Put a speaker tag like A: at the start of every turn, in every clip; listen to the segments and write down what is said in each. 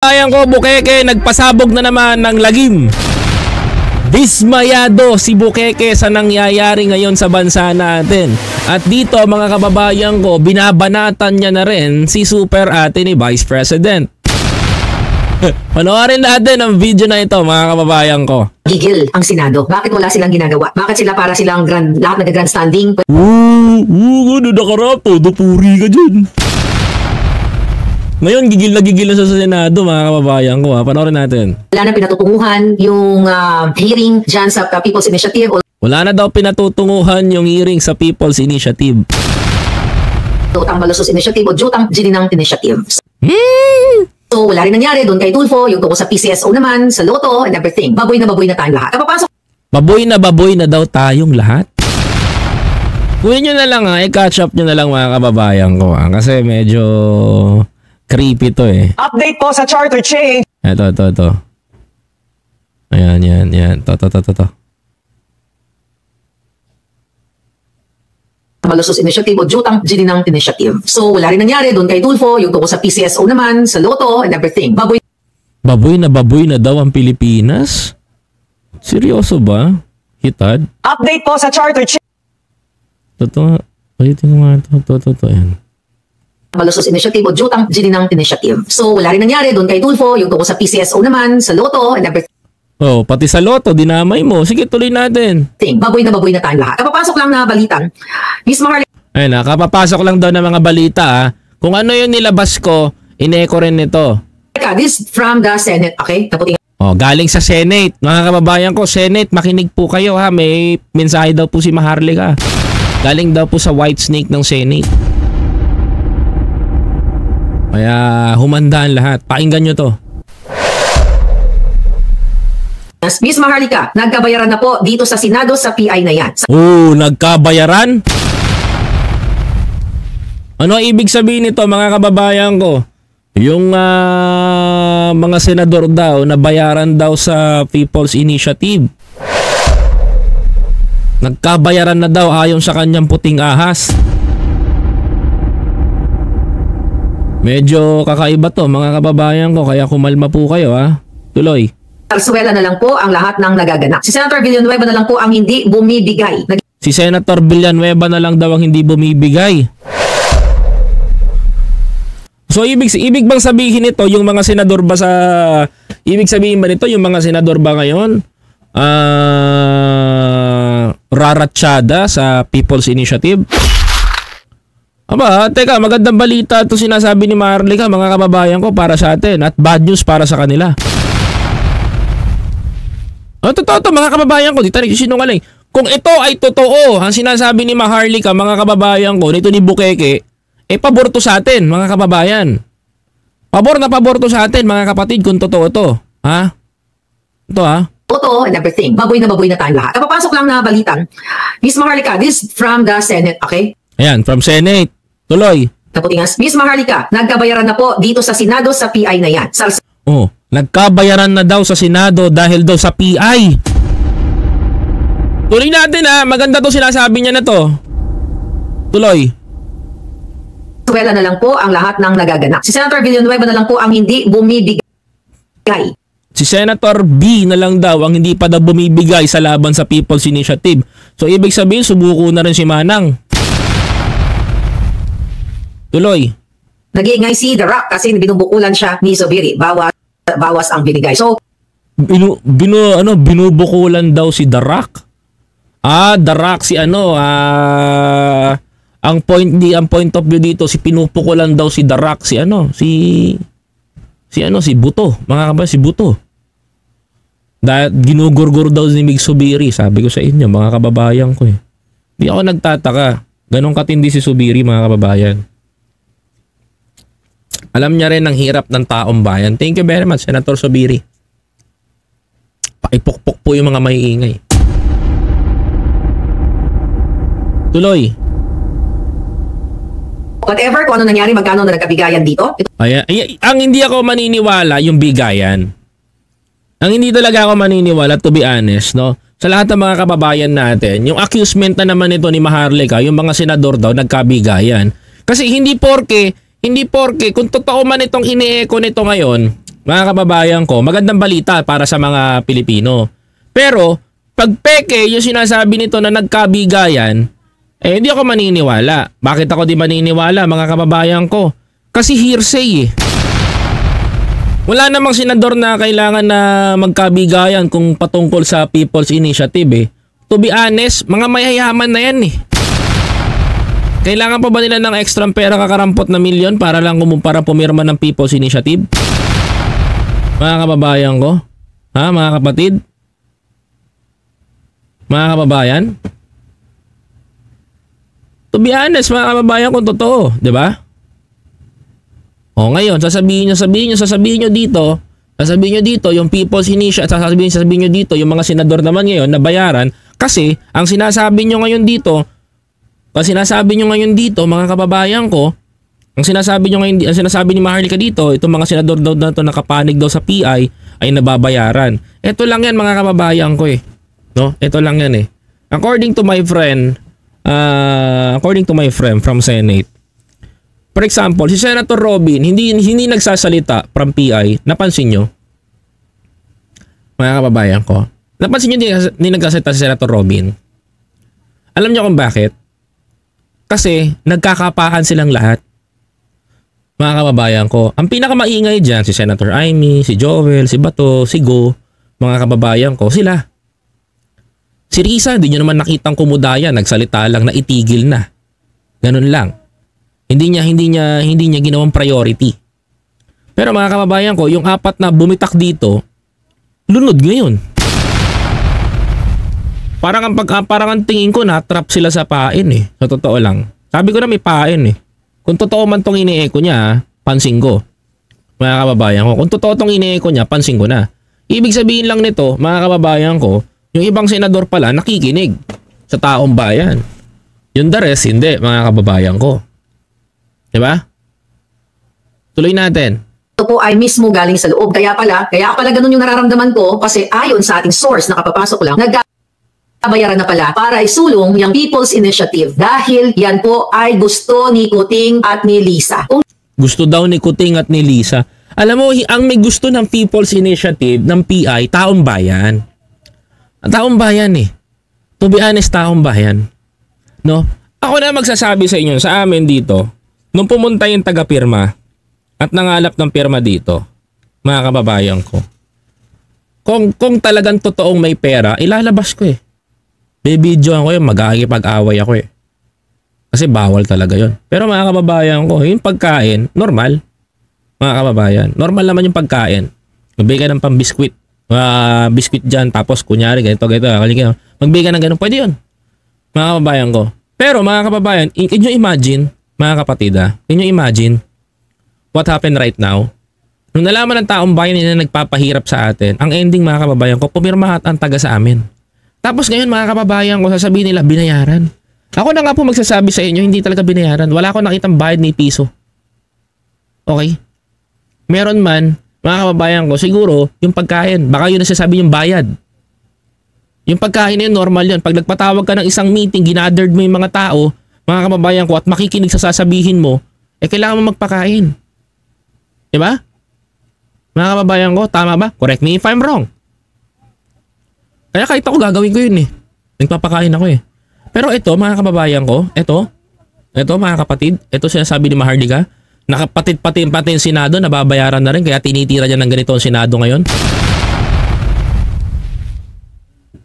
A: Ayan ko, Bukeke, nagpasabog na naman ng lagim. Dismayado si Bukeke sa nangyayari ngayon sa bansa natin. At dito mga kababayan ko, binabanatan niya na rin si super ate ni Vice President. Panoorin natin ang video na ito mga kababayan ko.
B: Gigil ang Senado. Bakit wala silang ginagawa? Bakit sila para silang lahat nag-grandstanding?
A: Ano nakarap? Todo puri ka dyan. Ngayon, gigil na sa Senado, mga kababayan ko. Panoorin natin.
B: Wala na pinatutunguhan yung hearing dyan sa People's Initiative.
A: Wala na daw pinatutunguhan yung hearing sa People's Initiative.
B: Jutang Malusos Initiative o Jutang Gininang Initiative. So, wala rin nangyari doon kay Tulfo, yung tungkol sa PCSO naman, sa Lotto and everything. Baboy na tayong lahat. Kapapasok.
A: Baboy na daw tayong lahat? Kunin nyo na lang i-catch up nyo na lang mga kababayan ko kasi medyo creepy to eh.
C: Update po sa charter change.
A: Ito. Ayan. To.
B: Malusos Initiative o Jutang Gininang Initiative. So, wala rin nangyari doon kay Tulfo, yung tungkol sa PCSO naman, sa Lotto and everything.
A: Baboy na daw ang Pilipinas? Seryoso ba? Hitad?
C: Update po sa charter change.
A: Totoo. Palitin mo nga ito. Ayan.
B: Malusos Initiative o Jutang Gininang Initiative. So, wala rin nangyari doon kay Tulfo, yung tungkol sa PCSO naman, sa Lotto and everything.
A: Oh, pati sa Lotto, dinamay mo. Sige, tuloy natin.
B: Baboy na tayong lahat. Kapapasok lang na balitan. Miss Maharlika.
A: Ayun kapapasok lang daw ng mga balita Kung ano yung nilabas ko, ineko rin nito.
B: This from the Senate, okay? Taputin.
A: Oh, galing sa Senate. Mga kababayan ko, Senate, makinig po kayo May mensahe daw po si Maharlika. Galing daw po sa White Snake ng Senate. Kaya humandaan lahat. Pakinggan nyo to.
B: Miss Maharlika, nagkabayaran na po dito sa Senado sa PI na yan.
A: Nagkabayaran? Ano ibig sabihin nito mga kababayan ko? Yung mga senador daw nabayaran daw sa People's Initiative. Nagkabayaran na daw ayon sa kanyang puting ahas. Medyo kakaiba to mga kababayan ko kaya kumalma po kayo Tuloy.
B: Sarsuela na lang po ang lahat ng nagaganap. Si Senator Villanueva na lang po ang hindi bumibigay.
A: Si Senator Villanueva na lang daw ang hindi bumibigay. So ibig bang sabihin nito yung mga senador ba ibig sabihin ba nito yung mga senador ba ngayon raratsyada sa People's Initiative? Teka, magandang balita ito sinasabi ni Maharlika mga kababayan ko para sa atin at bad news para sa kanila. Totoo mga kababayan ko, di tayo sinungaling. Kung ito ay totoo, ang sinasabi ni Maharlika mga kababayan ko, nito ni Bukeke, pabor to sa atin mga kababayan. Pabor to sa atin mga kapatid kung totoo ito. Ito
B: Lotto and everything. Baboy na tayong lahat. Kapapasok lang na balitan. Miss Maharlika, this from the Senate, okay?
A: Ayan, from Senate. Tuloy.
B: Taputingas. Miss Maharlika, nagkabayaran na po dito sa Senado sa PI na yan.
A: Nagkabayaran na daw sa Senado dahil daw sa PI. Tuloy natin maganda to sinasabi niya na to. Tuloy.
B: Sarsuela na lang po ang lahat ng nagaganap. Si Senator Villanueva na lang po ang hindi bumibigay.
A: Si Senator B na lang daw ang hindi pa daw bumibigay sa laban sa People's Initiative. So ibig sabihin subuko na rin si Manang. Tuloy.
B: Nag-iingay si The Rock kasi binubukulan siya ni Zubiri. Bawas ang binigay. So,
A: binubukulan daw si The Rock? The Rock si ang point of view dito si pinupukulan daw si The Rock si Buto. Mga kababayan, si Buto. Dahil ginugurgur daw ni Mig Zubiri. Sabi ko sa inyo, mga kababayan ko Hindi ako nagtataka. Ganong katindi si Zubiri, mga kababayan. Alam niya rin ang hirap ng taong bayan. Thank you very much, Senator Zubiri. Pakipukpok po yung mga maiingay. Tuloy.
B: Whatever, kung ano nangyari, magkano na nagkabigayan dito?
A: Ang hindi ako maniniwala, yung bigayan. Ang hindi talaga ako maniniwala, to be honest, sa lahat ng mga kababayan natin, yung accusement na naman ito ni Maharlika, yung mga senador daw, nagkabigayan. Kasi hindi porke Hindi porke, kung totoo man itong ini-echo nito ngayon, mga kababayan ko, magandang balita para sa mga Pilipino. Pero, pag peke yung sinasabi nito na nagkabigayan, hindi ako maniniwala. Bakit ako di maniniwala, mga kababayan ko? Kasi hearsay eh. Wala namang senador na kailangan na magkabigayan kung patungkol sa People's Initiative eh. To be honest, mga mayayaman na yan eh. Kailangan pa ba nila ng extra pera kakarampot na milyon para lang para pumirma ng People's Initiative? Mga kababayan ko? Ha, mga kapatid? Mga kababayan? To be honest, mga kababayan ko, totoo, di ba? O ngayon, sasabihin nyo dito, yung People's Initiative, sasabihin nyo dito, yung mga senador naman ngayon na bayaran, kasi ang sinasabi nyo ngayon dito, mga kababayan ko, ang sinasabi ni Maharlika dito, itong mga senador daw na to nakapanig daw sa PI ay nababayaran. Ito lang yan, mga kababayan ko eh. No? Ito lang yan eh. According to my friend from Senate, for example, si Senator Robin, hindi nagsasalita from PI, napansin nyo? Mga kababayan ko, napansin nyo hindi nagsasalita si Senator Robin? Alam nyo kung bakit? Kasi nagkakapahan silang lahat. Mga kababayan ko, ang pinakamaingay dyan, si Senator Amy, si Joel, si Bato, si Go, mga kababayan ko, sila. Si Risa, hindi nyo naman nakitang kumudaya, nagsalita lang na itigil na. Ganun lang. Hindi niya ginawang priority. Pero mga kababayan ko, yung apat na bumitak dito, lunod ngayon. Parang ang tingin ko na-trap sila sa pain eh. Sa totoo lang. Sabi ko na may pain eh. Kung totoo man tong ini-echo niya, pansin ko. Mga kababayan ko. Kung totoo tong ini-echo niya, pansin ko na. Ibig sabihin lang nito, mga kababayan ko, yung ibang senador pala nakikinig sa taong bayan. Yung the rest, hindi, mga kababayan ko. Diba? Tuloy natin.
B: Ito po ay mismo galing sa loob. Kaya pala ganun yung nararamdaman ko kasi ayon sa ating source na kapapasok lang, nagbabayaran na pala para isulong yung People's Initiative dahil yan po ay gusto ni Kuting at ni Lisa.
A: Gusto daw ni Kuting at ni Lisa. Alam mo, ang may gusto ng People's Initiative, ng PI, taong bayan. Taong bayan eh. To be honest, taong bayan. No? Ako na magsasabi sa inyo, sa amin dito, nung pumunta yung taga-pirma at nangalap ng pirma dito, mga kababayan ko, kung talagang totoong may pera, ilalabas ko eh. Bibidyoan ko yun, mag-aakipag-away ako eh. Kasi bawal talaga yun. Pero mga kababayan ko, yung pagkain, normal. Mga kababayan, normal naman yung pagkain. Magbigay ka ng pambiskwit. Biskwit dyan, tapos kunyari, ganito. Magbigay ka ng ganun, pwede yun. Mga kababayan ko. Pero mga kababayan, can you imagine, mga kapatid can you imagine what happened right now? Nung nalaman ng taong bayan na nagpapahirap sa atin, ang ending mga kababayan ko, pumirma at ang taga sa amin. Tapos ngayon mga kababayan ko, sasabihin nila, binayaran. Ako na nga po magsasabi sa inyo, hindi talaga binayaran. Wala akong nakitang bayad ni piso. Okay? Meron man, mga kababayan ko, siguro, yung pagkain, baka yun nasasabi yung bayad. Yung pagkain na yun, normal yun. Pag nagpatawag ka ng isang meeting, ginathered mo yung mga tao, mga kababayan ko, at makikinig sa sasabihin mo, kailangan mo magpakain. Diba? Mga kababayan ko, tama ba? Correct me if I'm wrong. Kaya kahit ako gagawin ko yun eh. Nagpapakain ako eh. Pero ito, mga kababayan ko, ito mga kapatid, ito sinasabi ni Maharlika, nakapatid-patid pati yung Senado, nababayaran na rin, kaya tinitira niya ng ganito ang Senado ngayon.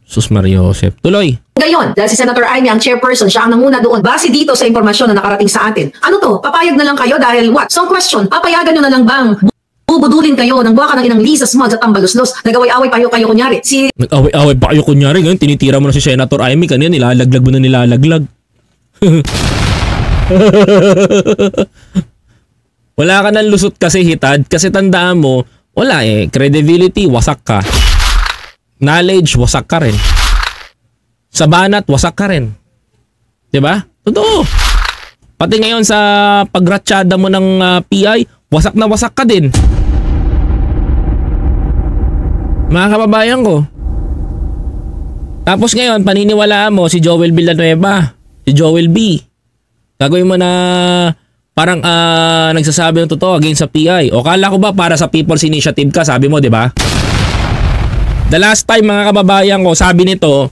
A: Sus Mario Joseph. Tuloy.
B: Gayon, dahil si Senator Amy ang chairperson, siya ang nanguna doon. Base dito sa impormasyon na nakarating sa atin. Ano to? Papayag na lang kayo dahil what? So question, papayagan nyo na lang bang bubudulin kayo ng buwaka ng inang Lisa Smugs at tambaluslos? Nagaway-away pa kayo kunyari.
A: Nag-away-away pa kayo kunyari. Ngayon, tinitira mo na si Senator Amy. Kanina, nilalaglag mo na nilalaglag. Wala ka ng lusot kasi hitad. Kasi tandaan mo, wala eh. Credibility, wasak ka. Knowledge, wasak ka rin. Sa banat, wasak ka rin. Diba? Totoo. Pati ngayon sa pagratsyada mo ng PI, wasak na wasak ka din. Mga kababayan ko. Tapos ngayon, paniniwalaan mo si Joel Villanueva, si Joel B. Gagawin mo na parang nagsasabi ng totoo against sa PI. O kala ko ba para sa People's Initiative ka, sabi mo, di ba? The last time mga kababayan ko, sabi nito,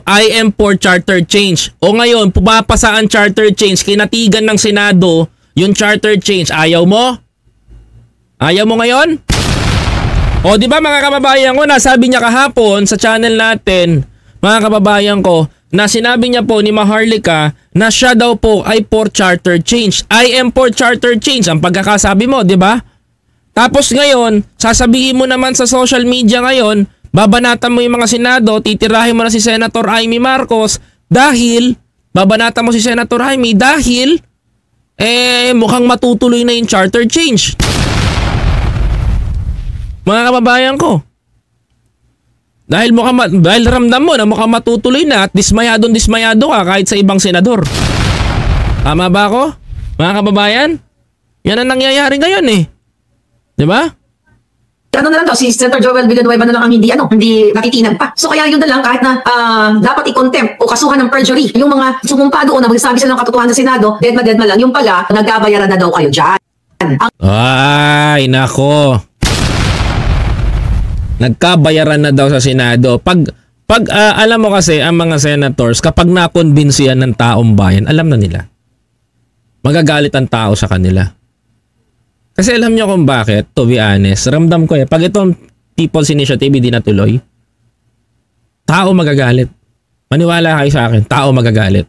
A: I am for charter change. O ngayon, pumapasa ang charter change, kinatigan ng Senado yung charter change. Ayaw mo? Ayaw mo ngayon? O di ba mga kababayan ko, nasabi niya kahapon sa channel natin, mga kababayan ko, na sinabi niya po ni Maharlika na siya daw po ay for charter change. I am for charter change ang pagkakasabi mo, di ba? Tapos ngayon, sasabihin mo naman sa social media ngayon, babanatan mo yung mga Senado, titirahin mo na si Senator Amy Marcos dahil, babanatan mo si Senator Amy dahil, mukhang matutuloy na yung charter change. Mga kababayan ko. Dahil ramdam mo na mukhang matutuloy na at dismayado ka kahit sa ibang senador. Tama ba ako? Mga kababayan? Yan ang nangyayari ngayon eh. Di ba?
B: Ano na lang daw, si Senator Joel Villanueva na lang ang hindi nakikinag pa. So kaya yun na lang, kahit na dapat i-contempt o kasuhan ng perjury yung mga sumumpa doon na magsasabi sila ng katotohanan sa Senado, deadma lang, yung pala, nagbabayaran na daw kayo dyan.
A: Ay, nako. Nagkabayaran na daw sa Senado. Pag alam mo kasi ang mga senators, kapag nakonbinsi yan ng taong bayan, alam na nila. Magagalit ang tao sa kanila. Kasi alam nyo kung bakit, to be honest, ramdam ko pag itong People's Initiative hindi natuloy, tao magagalit. Maniwala kayo sa akin, tao magagalit.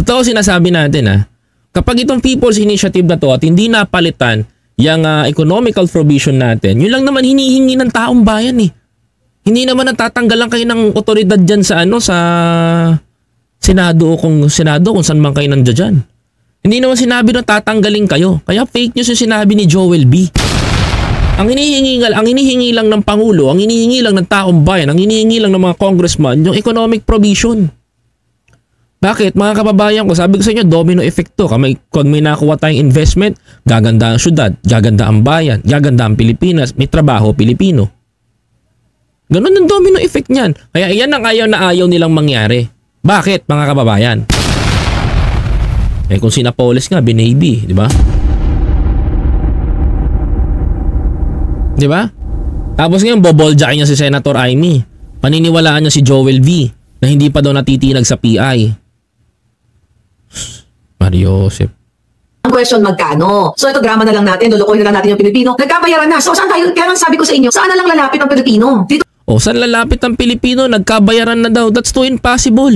A: Totoo sinasabi natin kapag itong People's Initiative na to at hindi napalitan yung economical provision natin, yun lang naman hinihingi ng taong bayan eh. Hindi naman natatanggalan kayo ng otoridad dyan sa sa Senado kung saan man kayo nandiyan dyan. Hindi naman sinabi na tatanggalin kayo. Kaya fake news yung sinabi ni Joel B. Ang hinihingi lang ng Pangulo, ang hinihingi lang ng taong bayan, ang hinihingi lang ng mga congressman, yung economic provision. Bakit? Mga kababayan ko, sabi ko sa inyo, domino effect to. Kung may nakuha tayong investment, gaganda ang syudad, gaganda ang bayan, gaganda ang Pilipinas, may trabaho Pilipino. Ganun ang domino effect niyan. Kaya iyan ang ayaw nilang mangyari. Bakit, mga kababayan? Kung sinapolis nga, binaby, di ba? Di ba? Tapos ngayon, boboljakin niya si Senator Amy. Paniniwalaan niya si Joel V. na hindi pa daw natitinag sa PI. Mario Joseph.
B: Ang question, magkano? So ito, drama na lang natin, lulukoy na lang natin yung Pilipino. Nagkabayaran na. So saan tayo? Kaya lang sabi ko sa inyo, saan na lang lalapit ang Pilipino? Dito
A: saan lalapit ang Pilipino? Nagkabayaran na daw. That's too impossible.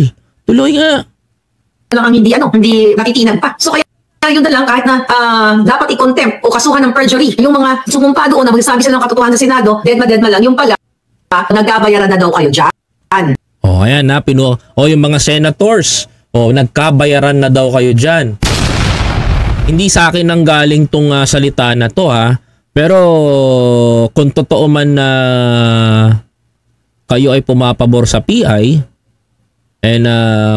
A: Tuloy nga.
B: lang ang hindi nakikinag pa. So kaya yun na lang, kahit na dapat i-contempt o kasuhan ng perjury yung mga sumumpa doon na magsasabi sila ng katotohanan sa Senado, deadma lang, yung pala, nagkabayaran na daw kayo dyan.
A: Ayan na, yung mga senators, nagkabayaran na daw kayo dyan. Hindi sa akin nang galing tong salita na to pero kung totoo man na kayo ay pumapabor sa PI and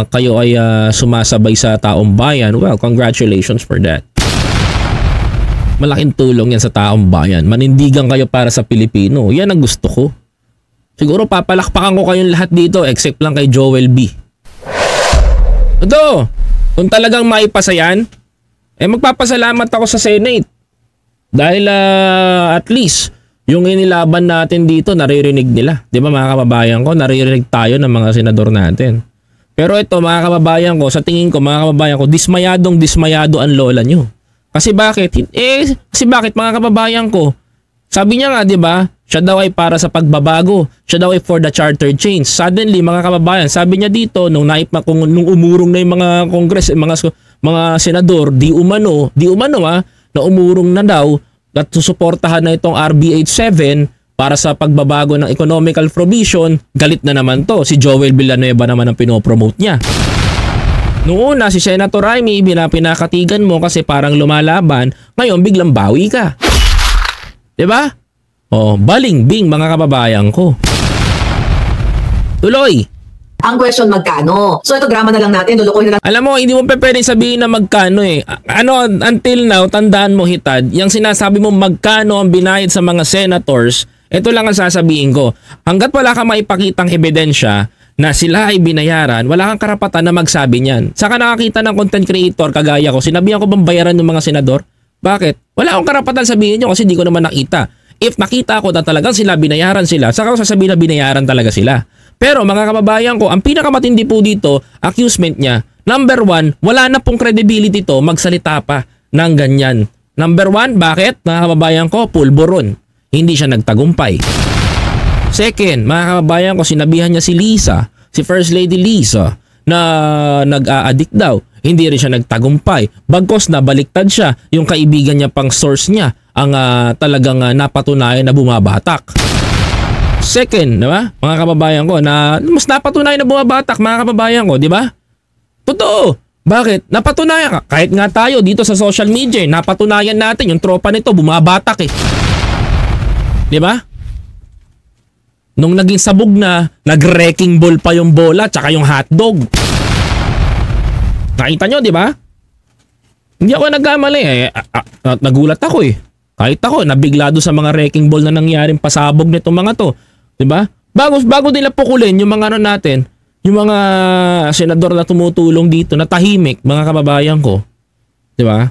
A: kayo ay sumasabay sa taong bayan, well, congratulations for that. Malaking tulong yan sa taong bayan. Manindigan kayo para sa Pilipino. Yan ang gusto ko. Siguro papalakpakan ko kayong lahat dito except lang kay Joel B. Ito, kung talagang maipasa yan, magpapasalamat ako sa Senate. Dahil at least, yung inilaban natin dito, naririnig nila. Di ba mga kababayan ko, naririnig tayo ng mga senador natin. Pero ito mga kababayan ko, sa tingin ko mga kababayan ko, dismayado ang lola nyo. Kasi bakit? Kasi bakit mga kababayan ko? Sabi niya nga, di ba? Siya daw ay para sa pagbabago. Siya daw ay for the charter change. Suddenly, mga kababayan, sabi niya dito, nung umurong na yung mga kongres, mga senador, di umano na umurong na daw at susuportahan na itong RB 87 para sa pagbabago ng economical provision, galit na naman to. Si Joel Villanueva naman ang pinopromote niya. Noong una, si Senator Amy, pinakatigan mo kasi parang lumalaban. Ngayon, biglang bawi ka. Diba? Baling-bing mga kababayan ko. Tuloy.
B: Ang question, magkano? So ito, drama na lang natin, lulukoy na lang.
A: Alam mo, hindi mo pwedeng sabihin na magkano until now, tandaan mo Hitad, yung sinasabi mo magkano ang binayad sa mga senators, ito lang ang sasabihin ko. Hanggat wala ka maipakitang ebidensya na sila ay binayaran, wala kang karapatan na magsabi niyan. Saka nakakita ng content creator kagaya ko, sinabihan ko bang bayaran ng mga senador? Bakit? Wala akong karapatan sabihin nyo kasi di ko naman nakita. If nakita ko na talagang sila, binayaran sila, saka ko sasabihin na binayaran talaga sila. Pero mga kababayan ko, ang pinakamatindi po dito, accusement niya, number 1, wala na pong credibility to magsalita pa ng ganyan. Number 1, bakit? Mga kababayan ko, pulburon. Hindi siya nagtagumpay. Second, mga kababayan ko, sinabihan niya si Lisa, si First Lady Lisa, na nag-a-addict daw. Hindi rin siya nagtagumpay. Bagkos na baliktad siya, yung kaibigan niya pang source niya, ang talagang napatunayan na bumabatak. Second, di ba? Mga kababayan ko, na mas napatunayan na bumabatak, mga kababayan ko, di ba? Totoo. Bakit? Napatunayan ka. Kahit nga tayo dito sa social media, napatunayan natin yung tropa nito bumabatak eh. Di ba? Nung naging sabog na, nag-wrecking ball pa yung bola tsaka yung hotdog. Nakita nyo, di ba? Hindi ako nagkamali eh. Nagulat ako eh. Kahit ako, nabiglado sa mga wrecking ball na nangyaring pasabog nitong mga to. Di ba? Bago nila pukulin yung mga ano natin, yung mga senador na tumutulong dito na tahimik, mga kababayan ko. Di ba?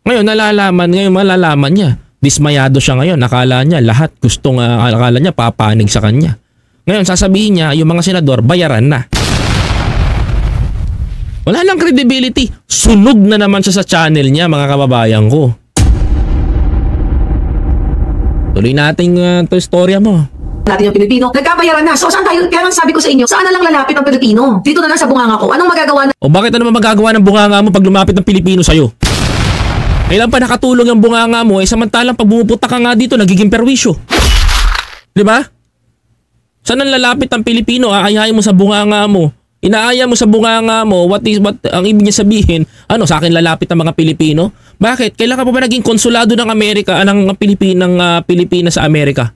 A: Ngayon malalaman niya. Dismayado siya ngayon. Akala niya lahat akala niya papanig sa kanya. Ngayon sasabihin niya yung mga senador bayaran na. Wala lang credibility. Sunog na naman siya sa channel niya, mga kababayan ko. Tuloy natin to istorya mo.
B: Natin yung Pilipino, nagkabayaran na. So saan tayo? Kaya lang sabi ko sa inyo, saan na lang lalapit ang Pilipino? Dito na lang sa bunganga ko. Anong magagawa na?
A: O bakit ano magagawa ng bunganga mo pag lumapit ng Pilipino sa'yo? Kailan pa nakatulong yung bunganga mo samantalang pag bumuputa ka nga dito nagiging perwisyo. Di ba? Saan ang lalapit ang Pilipino? Aayahin mo sa bunganga mo. Inaaya mo sa bunganga mo, what ang ibig niya sabihin, sa akin lalapit ang mga Pilipino? Bakit? Kailan ka pa ba naging konsulado ng Amerika, ng Pilipinas sa Amerika?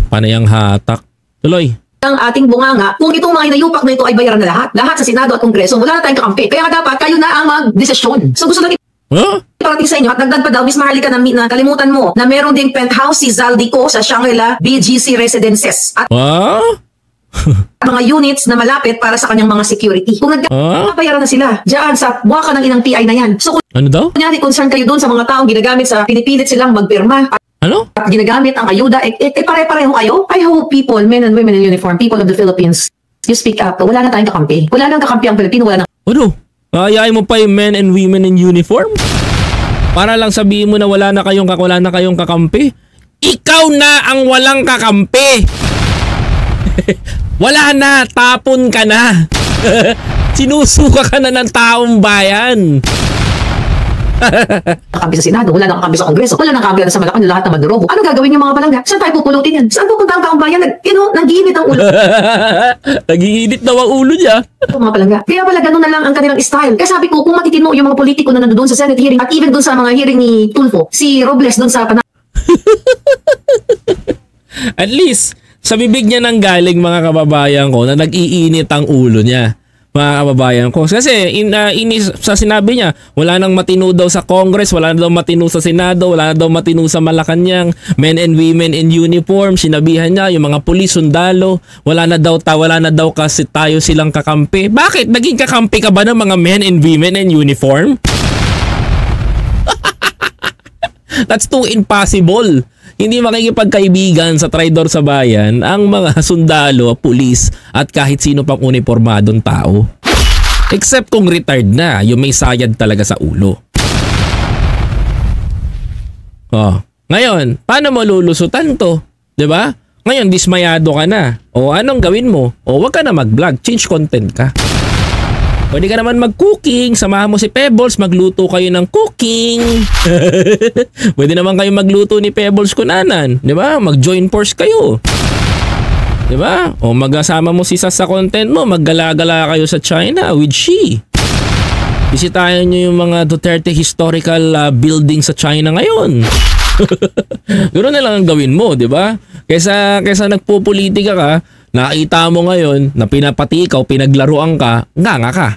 A: Panayang hatak. Tuloy.
B: Ang ating bunganga, kung itong mga inayupak na ito ay bayaran na lahat sa Senado at Kongreso, wala na tayong kakampi. Kaya dapat kayo na ang mag-desisyon. So gusto lang iparating sa inyo at dagdag pa daw, Miss Maharlika, na kalimutan mo na meron ding penthouse si Zaldico sa Shangri-La BGC Residences at mga units na malapit para sa kanyang mga security. Kung nagbayaran na sila diyan sa buwaka ng inang PI na yan. So
A: ano daw?
B: Kunyari, concern kayo doon sa mga taong ginagamit sa pinipilit silang magpirma.
A: Ano?
B: At ginagamit ang ayuda, pare-pareho kayo. I hope people, men and women in uniform, people of the Philippines, you speak up. Wala na tayong kakampi. Wala nang kakampi ang Pilipino, wala na.
A: Ano? Ayayin mo pa yung men and women in uniform? Para lang sabihin mo na wala na kayong kakampi? Ikaw na ang walang kakampi! Wala na! Tapon ka na! Sinusuka ka na ng taong bayan!
B: Kakampi sa Senado, wala nang kakampi sa Kongreso, wala nang kakampi sa Malacan, lahat na madurobo. Ano gagawin yung mga palangga? Saan tayo pupulutin yan? Saan pupunta ang taong bayan? Nag-iinit ang ulo.
A: Nag-iinit daw ang ulo niya.
B: Mga palangga. Kaya pala ganun na lang ang kanilang style. Kaya sabi ko, kung matitino yung mga politiko na nandoon sa Senate hearing at even doon sa mga hearing ni Tulfo, si Robles doon sa
A: At least, sa bibig niya nang galing, mga kababayan ko, na nag-iinit ang ulo niya. Mga kababayan ko. Kasi sa sinabi niya, wala nang matino daw sa Congress, wala na daw matino sa Senado, wala na daw matino sa Malacanang, men and women in uniform. Sinabihan niya yung mga pulis, sundalo, wala na daw kasi tayo silang kakampi. Bakit? Naging kakampi ka ba ng mga men and women in uniform? That's too impossible. Hindi makikipagkaibigan sa traidor sa bayan ang mga sundalo, pulis at kahit sino pang uniformadong tao. Except kung retired na, yung may sayad talaga sa ulo. Ngayon, paano mo lulusutan to? 'Di ba? Ngayon, dismayado ka na. O anong gawin mo? O wag ka na mag-vlog, change content ka. Pwede ka naman mag-cooking, samahan mo si Pebbles, magluto kayo ng cooking. Pwede naman kayo magluto ni Pebbles kunanan, 'di ba? Mag-join force kayo. 'Di ba? O magasama mo si Sas sa content mo, maggala-gala kayo sa China with Xi. Bisitahin niyo yung mga Duterte historical building sa China ngayon. Ganoon na lang ang gawin mo, 'di ba? Kaysa nagpopolitika ka, nakita mo ngayon na pinapatikaw, pinaglaruan ka, nga ka.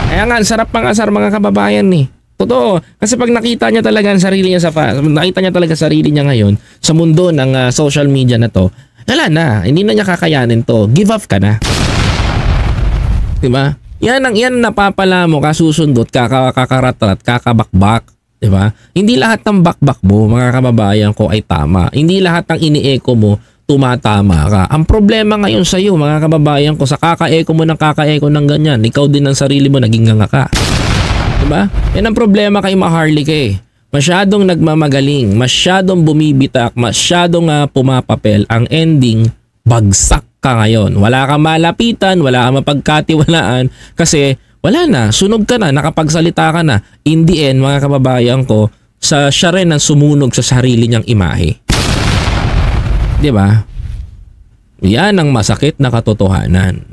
A: Kaya nga, sarap pang asar mga kababayan eh. Totoo. Kasi pag nakita niya talaga ang sarili niya nakita niya talaga sarili niya ngayon sa mundo ng social media na to, wala na. Hindi na niya kakayanin to. Give up ka na. Diba? Yan napapala mo, kasusundot, kakaratrat, kakabakbak. Diba? Hindi lahat ng bakbak mo, mga kababayan ko, ay tama. Hindi lahat ng ini-echo mo, tumatama ka. Ang problema ngayon sa iyo, mga kababayan ko, sa kaka-echo mo ng ganyan, ikaw din ang sarili mo, naging nganga ka. Diba? Yan ang problema kay Maharlika eh. Masyadong nagmamagaling, masyadong bumibitak, masyadong pumapapel. Ang ending, bagsak ka ngayon. Wala kang malapitan, wala kang mapagkatiwalaan kasi wala na, sunog ka na, nakapagsalita ka na. In the end, mga kababayan ko, siya rin ang sumunog sa sarili niyang imahe. Diba? Yan ang masakit na katotohanan.